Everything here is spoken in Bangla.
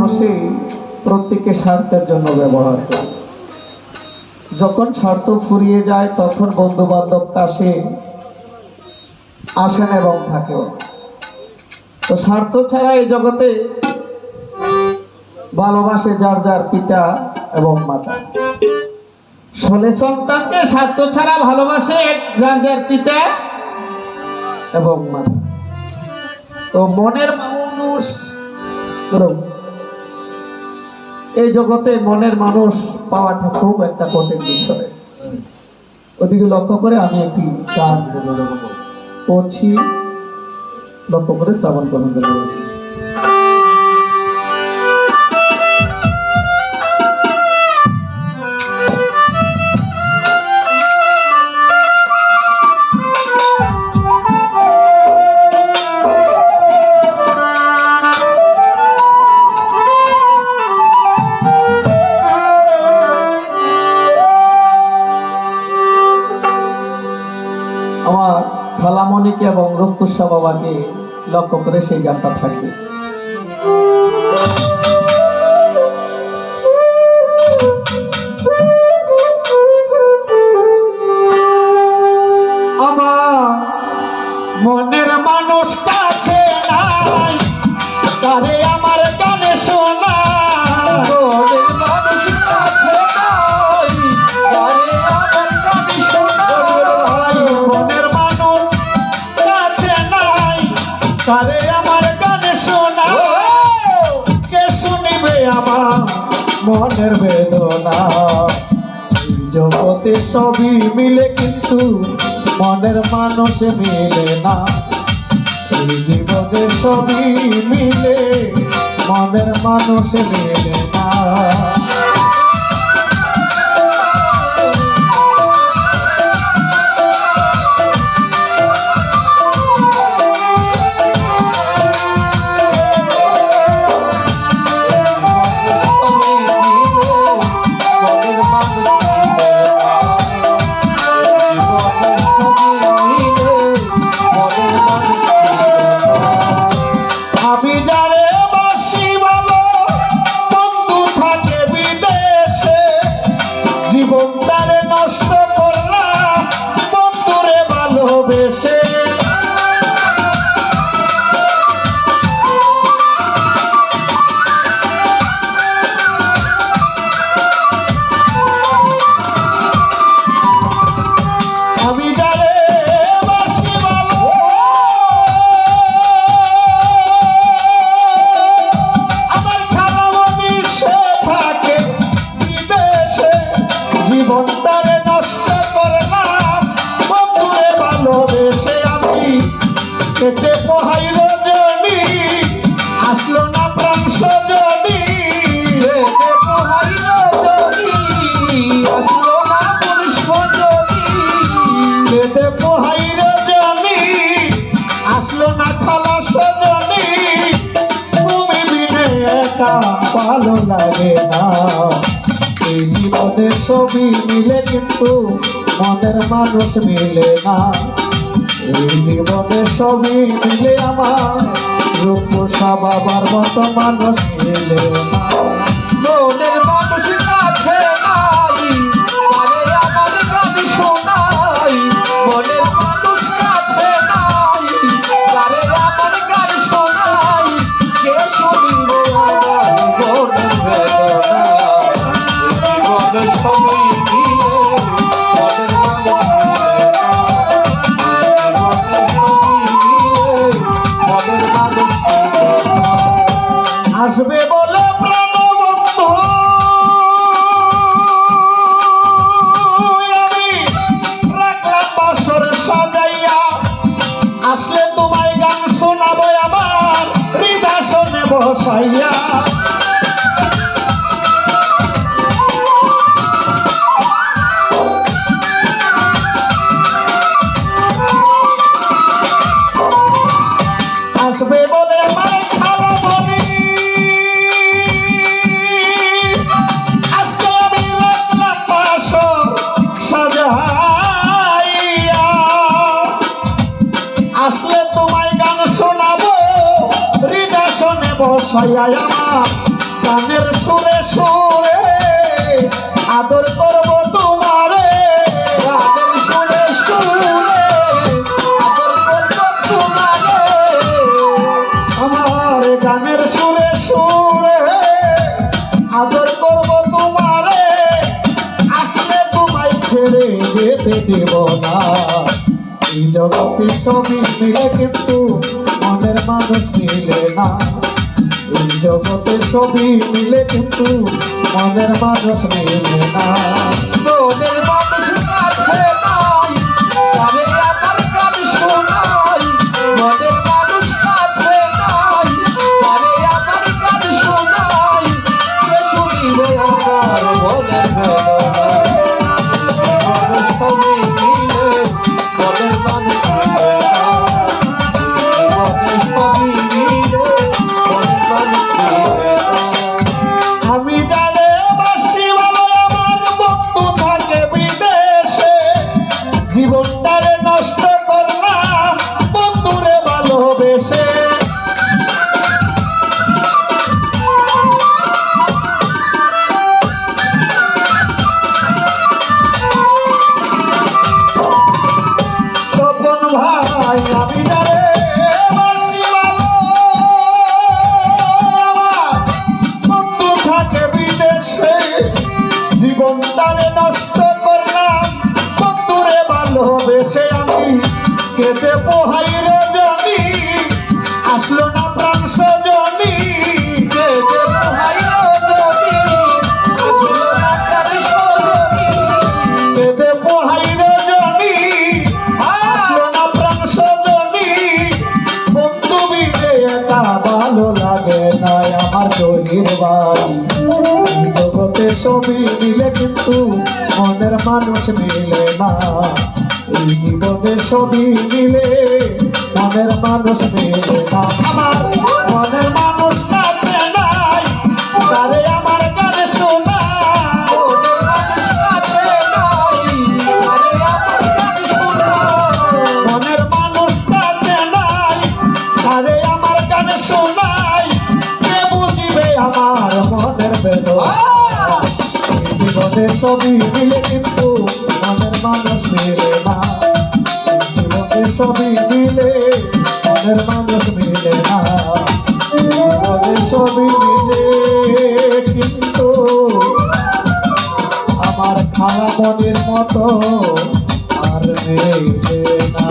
মানুষই প্রত্যেকে স্বার্থের জন্য ব্যবহার করে। যখন স্বার্থ ফুরিয়ে যায় তখন বন্ধু বান্ধব কাছে আসেন এবং থাকেও। তো স্বার্থ ছাড়া এই জগতে ভালোবাসে যার যার পিতা এবং মাতা। ছেলে সন্তানকে স্বার্থ ছাড়া ভালোবাসে যার যার পিতা এবং মাতা। তো মনের মানুষ, এই জগতে মনের মানুষ পাওয়াটা খুব একটা কঠিন বিষয়। ওদিকে লক্ষ্য করে আমি একটি গান পড়ছি, লক্ষ্য করে শ্রবণ করুন। আমার খালামণিকে এবং রূপকুশা বাবাকে লক্ষ্য করে সেই গানটা থাকবে। আমার মনের মানুষ কাছে নাই, তারে আমার গানে শোনা। মনের মানুষ কাছে নাই, তারে আমার গানে শোনা। মনের মানুষ কাছে নাই, তারে আমার গানে শোনা। কে শুনিবে আমার মনের বেদনা? জগতে সবই মিলে কিন্তু মনের মানুষ মিলে না। এই জীবনে সবই মিলে মনের মানুষ মিলে না। আমি যারে বাসি ভালো, বন্ধু থাকে বিদেশে, জীবন তারে নষ্ট করলাম বন্ধুরে ভালোবেসে। আমি যারে বাসি ভালো, আমার খালামণি সে থাকে বিদেশে, জীবন তারে নষ্ট করলাম বন্ধুরে ভালোবেসে। আমি পেটে পোহাই রজনী, আসলো না প্রাণ সজনী। পেটে পোহাই রজনী, আসলো না পুরুষ সজনী। পেটে পোহাই রজনী, আসলো না খালা সজনী। তুমি বিনে একা ভালো লাগে না। এই জীবনে সবই মিলে কিন্তু মনের মানুষ মিলে না। এই জীবনে সবই মিলে আমার রূপসা বাবার মতো মানুষ মিলে না। মনের মানুষ কাছে নাই, তারে আমার গান শোনাই। মনের মানুষ কাছে নাই, তারে আমার গান শোনাই। কে শুনিবে আমার মনের বেদনা? জীবনে সবই মিলে মনের মানুষ মিলে না। আসবে বলে প্রাণবন্ধু আমি রাখলাম বাসর সাজাইয়া। আসলে তোমায় গান শোনাবো আমার হৃদয়াসনে বসাইয়া। আসবে বলে আমার খালামণি, আজকে আমি রাখলাম বাসর সাজাইয়া। আসলে তোমায় গান শোনাবো হৃদয়াসনে বসাইয়া। আমার গানের সুরে সুরে আদর করব তোমারে, গানের সুরে সুরে আদর করব তোমারে, আমার গানের সুরে সুরে আদর করব তোমারে, আসলে তোমায় ছেড়ে যেতে দেব না। এই জগতে সবই মিলে কিন্তু মনের মানুষ মিলে না, এই জগতে সবই মিলে কিন্তু মনের মানুষ মিলে না। মনের মানুষ কাছে নাই, কানে আমার গান শোনাই, মনের মানুষ কাছে নাই, কানে আমার গান শোনাই, কে শুনিবে আমার মনের বেদনা। মানুষ সবই মিলে মনের মানুষ মিলে না, মানুষ সবই মিলে মনের মানুষ মিলে না। আমি জানে বাসি ভালো আমার বন্ধু থাকে বিদেশে, জীবনটারে নষ্ট করলাম বন্ধুরে ভালোবেসে। তপন ভাই আমি জানে বাসি ভালো আমার বন্ধু থাকে বিদেশে, জীবনটারে নষ্ট করলাম বন্ধুরে ভালোবেসে। আমি কেটে পোহাই রজনী, আসলো না প্রাণ সজনী, কেটে পোহাই রজনী, আসলো না প্রাণ সজনী, কেটে পোহাই রজনী, আসলো না প্রাণ সজনী, বন্ধু বিনে একা ভালো লাগে না আমার জহির বাড়ি। জগতে সবই মিলে কিন্তু মনের মানুষ মিলে না, এই জীবনে সবই মিলে মনের মানুষ মিলে না। আমার মনের মানুষ কাছে নাই, তারে আমার গান শোনাই, মনের মানুষ কাছে নাই, তারে আমার গান শোনাই, মনের মানুষ কাছে নাই, তারে আমার গান শোনাই, কে বুঝিবে আমার মনের বেদনা। এই জীবনে সবই মিলে কিন্তু মনের মানুষ মিলে না, জীবনে সবই মিলে মনের মানুষ মিলে না, জীবনে সবই মিলে কিন্তু আমার খারাপ মনের মতো আর মিলে না।